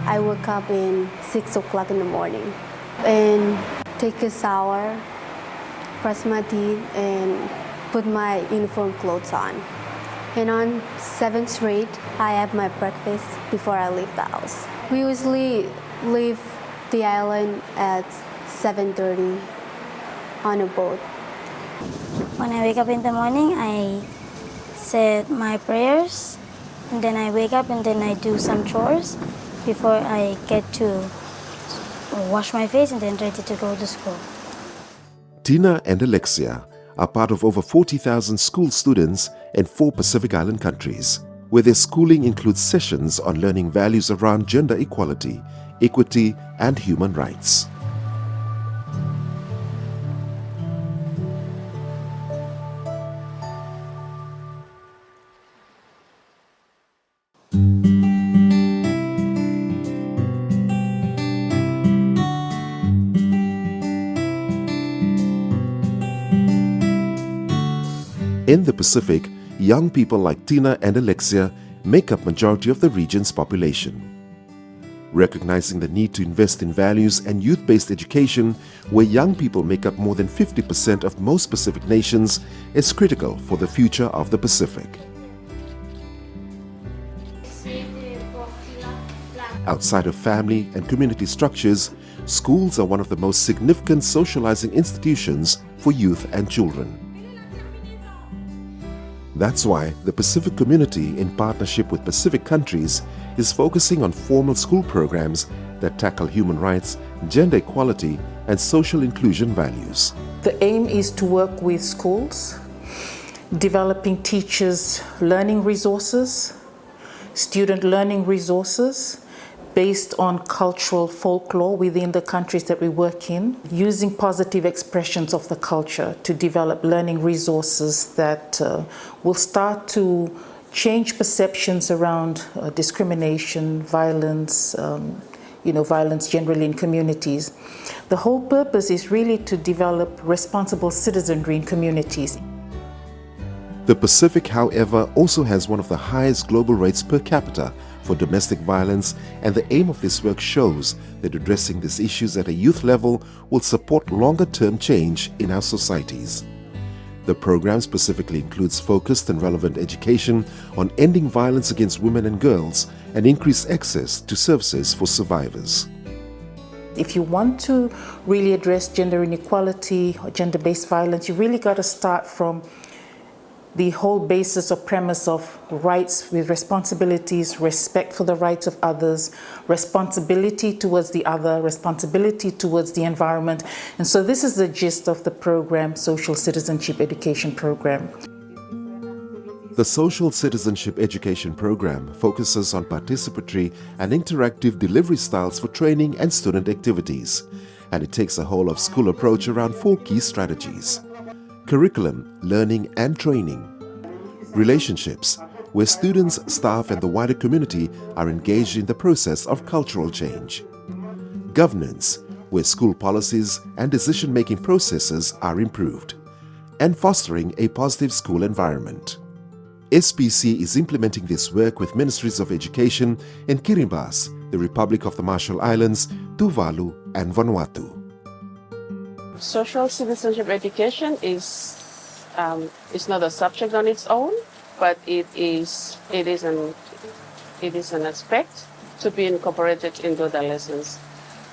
I wake up in 6 o'clock in the morning and take a shower, brush my teeth, and put my uniform clothes on. And on 7th grade, I have my breakfast before I leave the house. We usually leave the island at 7:30 on a boat. When I wake up in the morning, I said my prayers, and then I wake up and then I do some chores before I get to wash my face and then ready to go to school. Tina and Alexia are part of over 40,000 school students in 4 Pacific Island countries, where their schooling includes sessions on learning values around gender equality, equity, and human rights. In the Pacific, young people like Tina and Alexia make up majority of the region's population. Recognizing the need to invest in values and youth-based education, where young people make up more than 50% of most Pacific nations, is critical for the future of the Pacific. Outside of family and community structures, schools are one of the most significant socializing institutions for youth and children. That's why the Pacific community, in partnership with Pacific countries, is focusing on formal school programs that tackle human rights, gender equality, and social inclusion values. The aim is to work with schools, developing teachers' learning resources, student learning resources, based on cultural folklore within the countries that we work in, using positive expressions of the culture to develop learning resources that will start to change perceptions around discrimination, violence, violence generally in communities. The whole purpose is really to develop responsible citizenry in communities. The Pacific, however, also has one of the highest global rates per capita for domestic violence, and the aim of this work shows that addressing these issues at a youth level will support longer-term change in our societies. The program specifically includes focused and relevant education on ending violence against women and girls and increased access to services for survivors. If you want to really address gender inequality or gender-based violence, you really got to start from the whole basis or premise of rights with responsibilities, respect for the rights of others, responsibility towards the other, responsibility towards the environment. And so this is the gist of the program, Social Citizenship Education Program. The Social Citizenship Education Program focuses on participatory and interactive delivery styles for training and student activities, and it takes a whole-of-school approach around 4 key strategies: curriculum, learning and training; relationships, where students, staff and the wider community are engaged in the process of cultural change; governance, where school policies and decision-making processes are improved; and fostering a positive school environment. SPC is implementing this work with Ministries of Education in Kiribati, the Republic of the Marshall Islands, Tuvalu and Vanuatu. Social citizenship education is not a subject on its own, but it is an aspect to be incorporated into the lessons.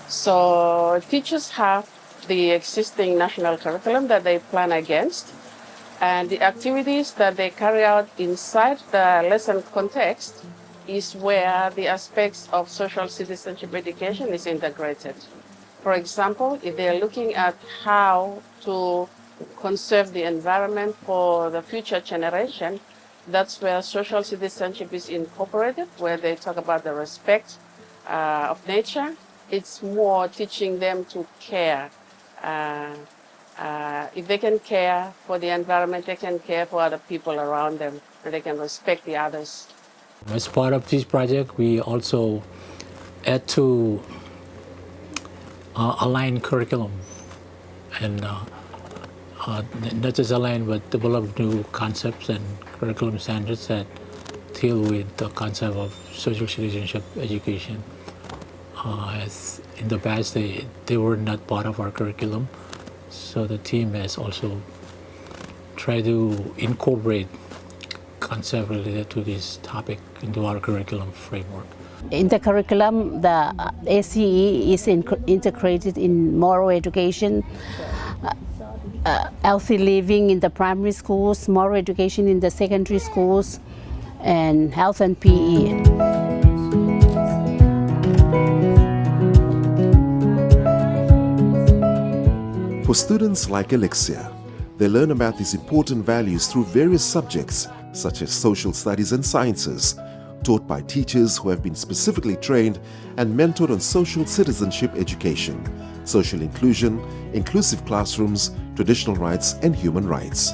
So teachers have the existing national curriculum that they plan against, and the activities that they carry out inside the lesson context is where the aspects of social citizenship education is integrated. For example, if they're looking at how to conserve the environment for the future generation, that's where social citizenship is incorporated, where they talk about the respect of nature. It's more teaching them to care. If they can care for the environment, they can care for other people around them, and they can respect the others. As part of this project, we also add to align curriculum, and that is aligned with develop new concepts and curriculum standards that deal with the concept of social citizenship education. as in the past they were not part of our curriculum. So the team has also tried to incorporate concepts related to this topic into our curriculum framework. In the curriculum, the ACE is integrated in moral education, healthy living in the primary schools, moral education in the secondary schools, and health and PE. For students like Alexia, they learn about these important values through various subjects such as social studies and sciences, taught by teachers who have been specifically trained and mentored on social citizenship education, social inclusion, inclusive classrooms, traditional rights and human rights.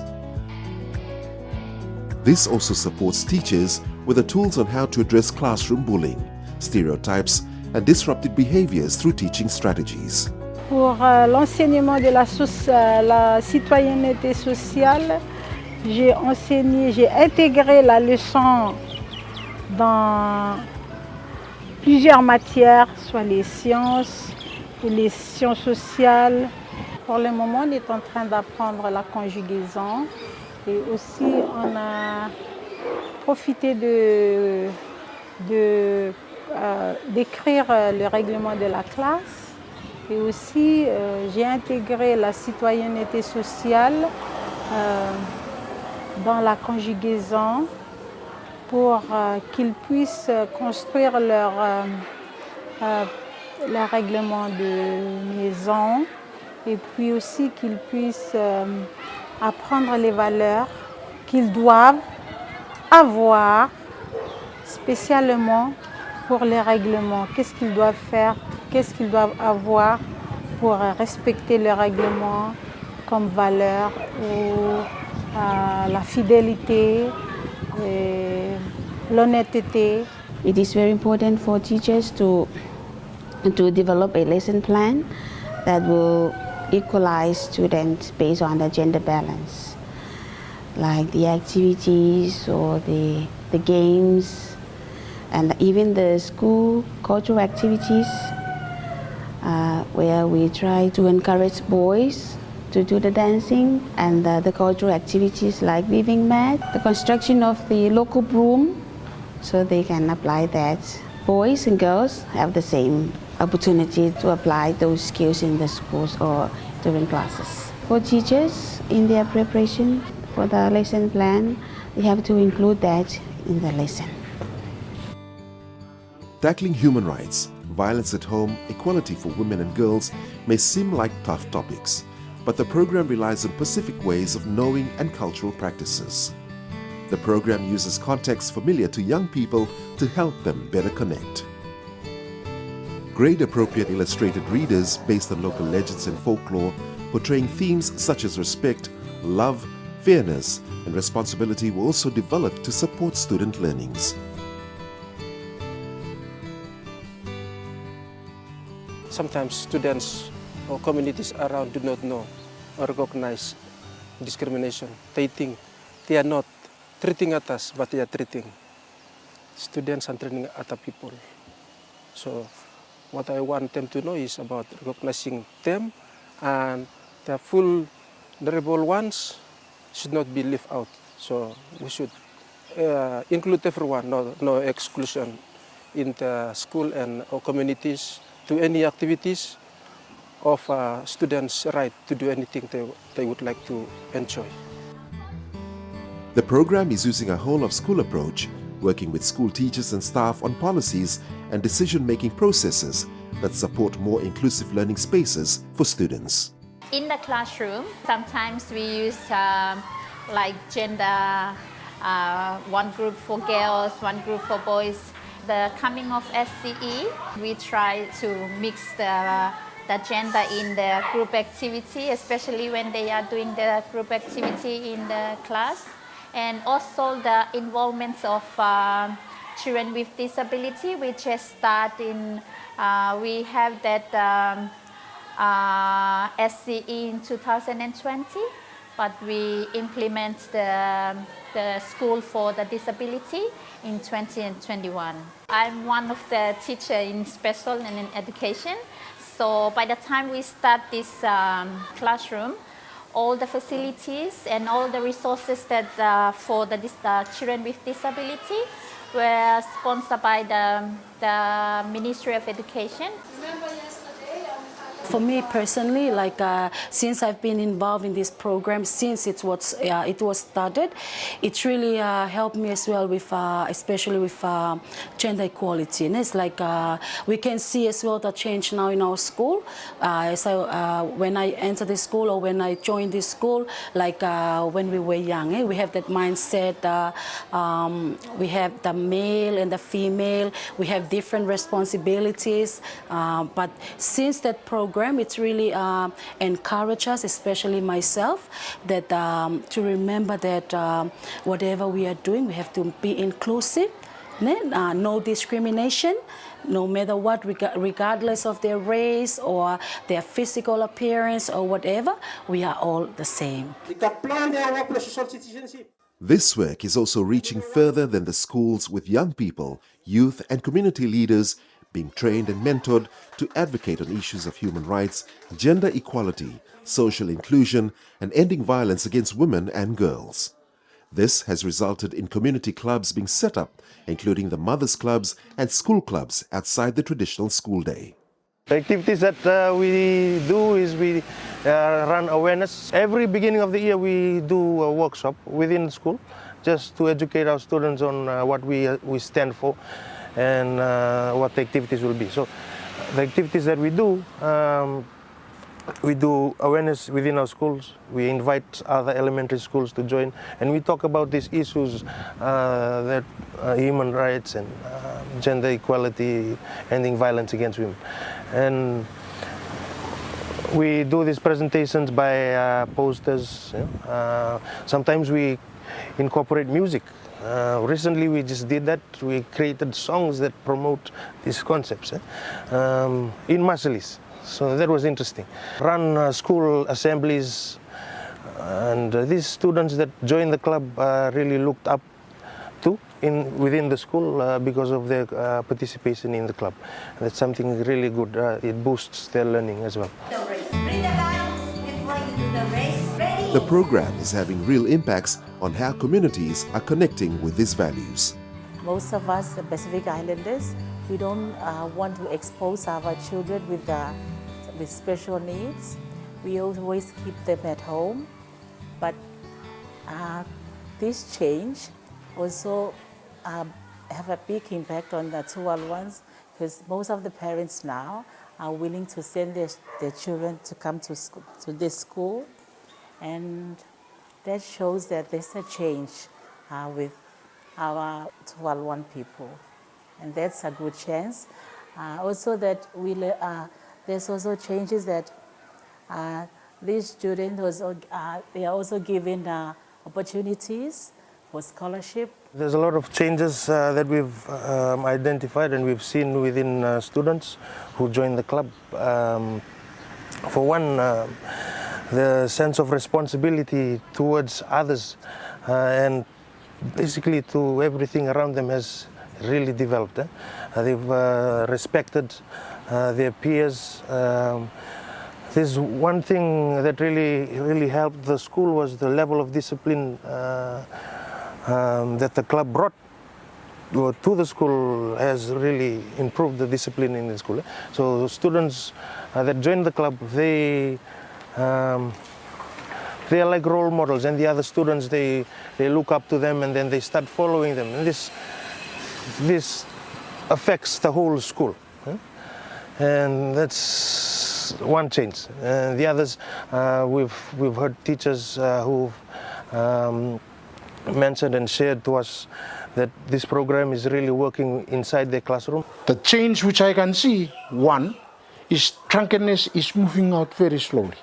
This also supports teachers with the tools on how to address classroom bullying, stereotypes and disruptive behaviors through teaching strategies. Pour l'enseignement de la citoyenneté sociale, j'ai intégré la leçon dans plusieurs matières, soit les sciences et les sciences sociales. Pour le moment, on est en train d'apprendre la conjugaison et aussi on a profité d'écrire le règlement de la classe. Et aussi, j'ai intégré la citoyenneté sociale dans la conjugaison pour qu'ils puissent construire leur règlement de maison et puis aussi qu'ils puissent apprendre les valeurs qu'ils doivent avoir spécialement pour les règlements. Qu'est-ce qu'ils doivent faire? Qu'est-ce qu'ils doivent avoir pour respecter le règlement comme valeur ou la fidélité, l'honnêteté. It is very important for teachers to develop a lesson plan that will equalize students based on the gender balance, like the activities or the games and even the school cultural activities. Where we try to encourage boys to do the dancing and the cultural activities like weaving mat, the construction of the local broom, so they can apply that. Boys and girls have the same opportunity to apply those skills in the schools or during classes. For teachers, in their preparation for the lesson plan, they have to include that in the lesson. Tackling human rights, violence at home, equality for women and girls may seem like tough topics, but the program relies on specific ways of knowing and cultural practices. The program uses contexts familiar to young people to help them better connect. Grade-appropriate illustrated readers based on local legends and folklore, portraying themes such as respect, love, fairness, and responsibility were also developed to support student learnings. Sometimes students or communities around do not know or recognize discrimination. They think they are not treating at us, but they are treating students and treating other people. So what I want them to know is about recognizing them, and the vulnerable ones should not be left out. So we should include everyone, no exclusion in the school and or communities, to any activities of students' right to do anything they would like to enjoy. The program is using a whole-of-school approach, working with school teachers and staff on policies and decision-making processes that support more inclusive learning spaces for students. In the classroom, sometimes we use like gender, one group for girls, one group for boys. The coming of SCE, we try to mix the gender in the group activity, especially when they are doing the group activity in the class. And also the involvement of children with disability, we just start in, we have that SCE in 2020, but we implement the school for the disability in 2021. I'm one of the teachers in special and in education. So by the time we start this classroom, all the facilities and all the resources that for the children with disability were sponsored by the Ministry of Education. For me personally, since I've been involved in this program since it was started, it really helped me as well with, especially with gender equality. And it's we can see as well the change now in our school. When I entered the school or when I joined this school, when we were young, we have that mindset. We have the male and the female. We have different responsibilities. But since that program, it's really encouraged us, especially myself, that to remember that whatever we are doing, we have to be inclusive, no discrimination, no matter what, regardless of their race or their physical appearance or whatever, we are all the same. This work is also reaching further than the schools, with young people, youth and community leaders being trained and mentored to advocate on issues of human rights, gender equality, social inclusion, and ending violence against women and girls. This has resulted in community clubs being set up, including the mothers' clubs and school clubs outside the traditional school day. The activities that we do is we run awareness. Every beginning of the year we do a workshop within the school just to educate our students on what we stand for and what the activities will be. So the activities that we do awareness within our schools. We invite other elementary schools to join, and we talk about these issues that human rights and gender equality, ending violence against women. And we do these presentations by posters. Sometimes we incorporate music. Recently we just did that. We created songs that promote these concepts in Marsalis. So that was interesting. Run school assemblies, and these students that joined the club really looked up to within the school because of their participation in the club. That's something really good. It boosts their learning as well. The program is having real impacts on how communities are connecting with these values. Most of us, the Pacific Islanders, we don't want to expose our children with special needs. We always keep them at home. But this change also have a big impact on the Tuvaluans, because most of the parents now are willing to send their children to come to this school. And that shows that there's a change with our Tuvaluan people. And that's a good chance. Also that there's also changes that these students they are also given opportunities for scholarship. There's a lot of changes that we've identified and we've seen within students who join the club. For one, the sense of responsibility towards others and basically to everything around them has really developed. They've respected their peers. There's one thing that really helped the school was the level of discipline that the club brought to the school has really improved the discipline in the school. So students that join the club, they are like role models, and the other students they look up to them and then they start following them. And this affects the whole school, and that's one change. And the others, we've heard teachers who've mentioned and shared to us that this program is really working inside their classroom. The change which I can see, one, is drunkenness is moving out very slowly.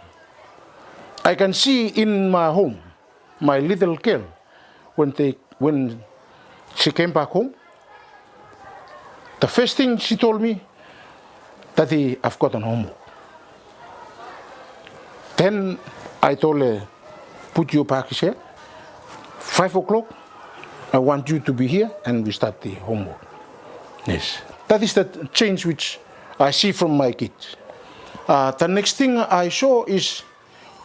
I can see in my home, my little girl, when she came back home, the first thing she told me, Daddy, I've got an homework. Then I told her, put your package here. 5 o'clock, I want you to be here, and we start the homework. Yes. That is the change which I see from my kids. The next thing I saw is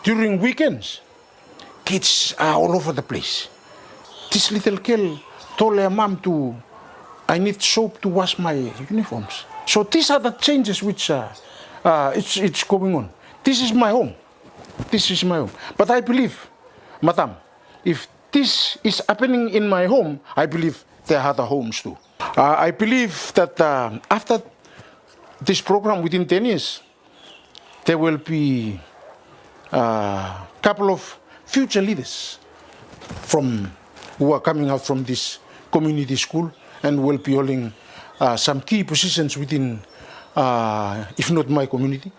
during weekends, kids are all over the place. This little girl told her mom I need soap to wash my uniforms. So these are the changes which it's going on. This is my home. This is my home. But I believe, Madam, if this is happening in my home, I believe there are other homes too. I believe that after this program, within 10 years, there will be a couple of future leaders who are coming out from this community school and will be holding some key positions within, if not my community,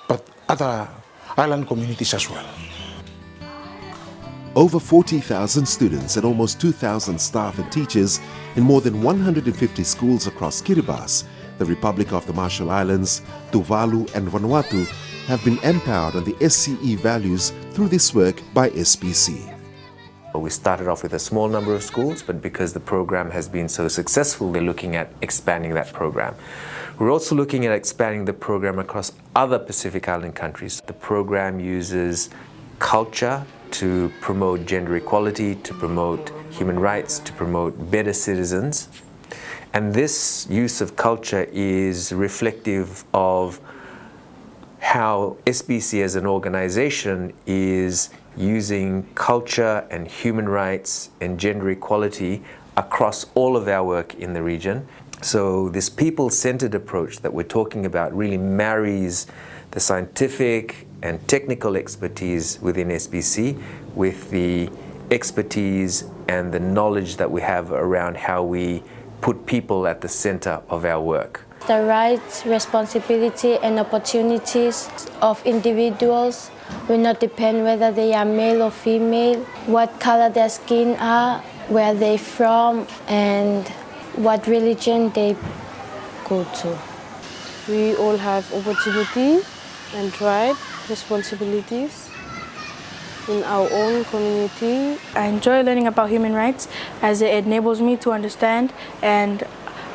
but other island communities as well. Over 40,000 students and almost 2,000 staff and teachers in more than 150 schools across Kiribati, the Republic of the Marshall Islands, Tuvalu and Vanuatu have been empowered on the SCE values through this work by SPC. We started off with a small number of schools, but because the program has been so successful, they're looking at expanding that program. We're also looking at expanding the program across other Pacific Island countries. The program uses culture to promote gender equality, to promote human rights, to promote better citizens. And this use of culture is reflective of how SBC as an organization is using culture and human rights and gender equality across all of our work in the region. So this people-centered approach that we're talking about really marries the scientific and technical expertise within SBC with the expertise and the knowledge that we have around how we put people at the center of our work. The rights, responsibility and opportunities of individuals will not depend whether they are male or female, what color their skin are, where they're from, and what religion they go to. We all have opportunity and right, responsibilities in our own community. I enjoy learning about human rights as it enables me to understand and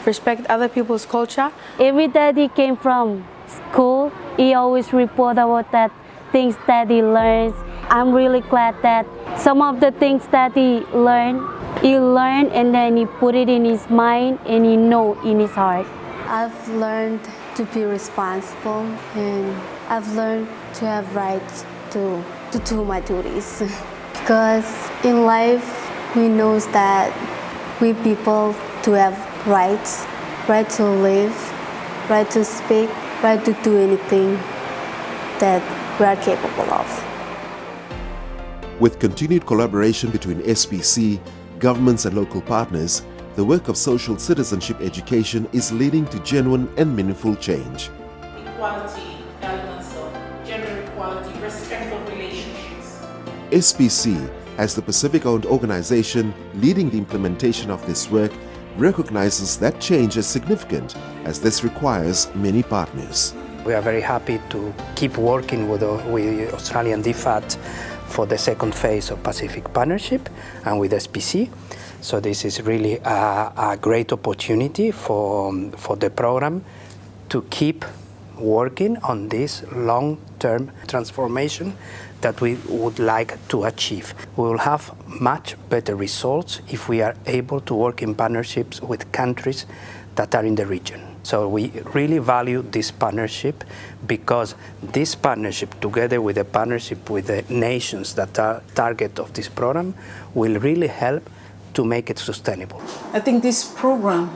respect other people's culture. Every day he came from school, he always report about that things that he learns. I'm really glad that some of the things that he learned and then he put it in his mind and he know in his heart. I've learned to be responsible, and I've learned to have rights to do my duties. Because in life, we know that we people to have rights, right to live, right to speak, right to do anything that we are capable of. With continued collaboration between SPC, governments and local partners, the work of social citizenship education is leading to genuine and meaningful change. Equality, elements of gender equality, respectful relationships. SPC, as the Pacific-owned organization leading the implementation of this work, recognizes that change as significant as this requires many partners. We are very happy to keep working with Australian DFAT for the second phase of Pacific Partnership and with SPC. So this is really a great opportunity for the program to keep working on this long-term transformation that we would like to achieve. We will have much better results if we are able to work in partnerships with countries that are in the region. So we really value this partnership because this partnership, together with the partnership with the nations that are target of this program, will really help to make it sustainable. I think this program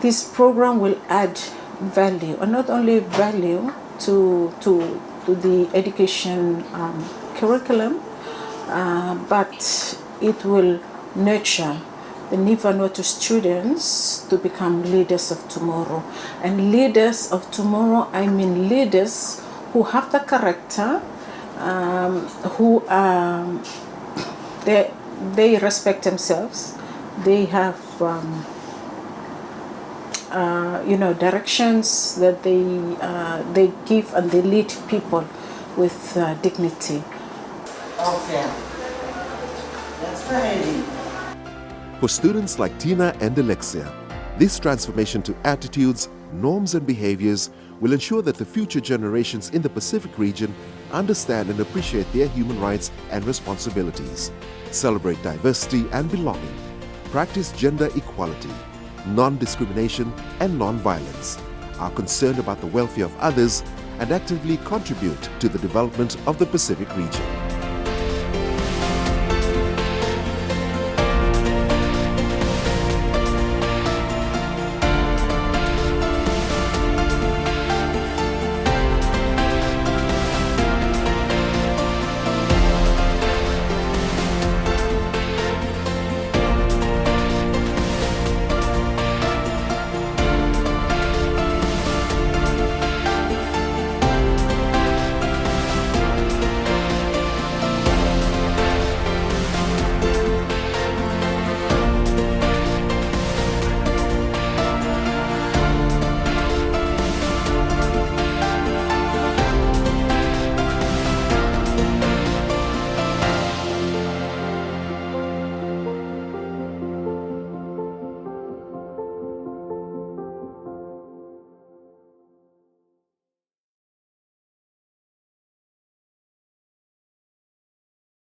will add value, and not only value to the education curriculum, but it will nurture the Vanuatu students to become leaders of tomorrow. And leaders of tomorrow, I mean leaders who have the character, who they respect themselves, they have directions that they give, and they lead people with dignity. Okay. For students like Tina and Alexia, this transformation to attitudes, norms and behaviors will ensure that the future generations in the Pacific region understand and appreciate their human rights and responsibilities, celebrate diversity and belonging, practice gender equality, non-discrimination and non-violence, are concerned about the welfare of others, and actively contribute to the development of the Pacific region.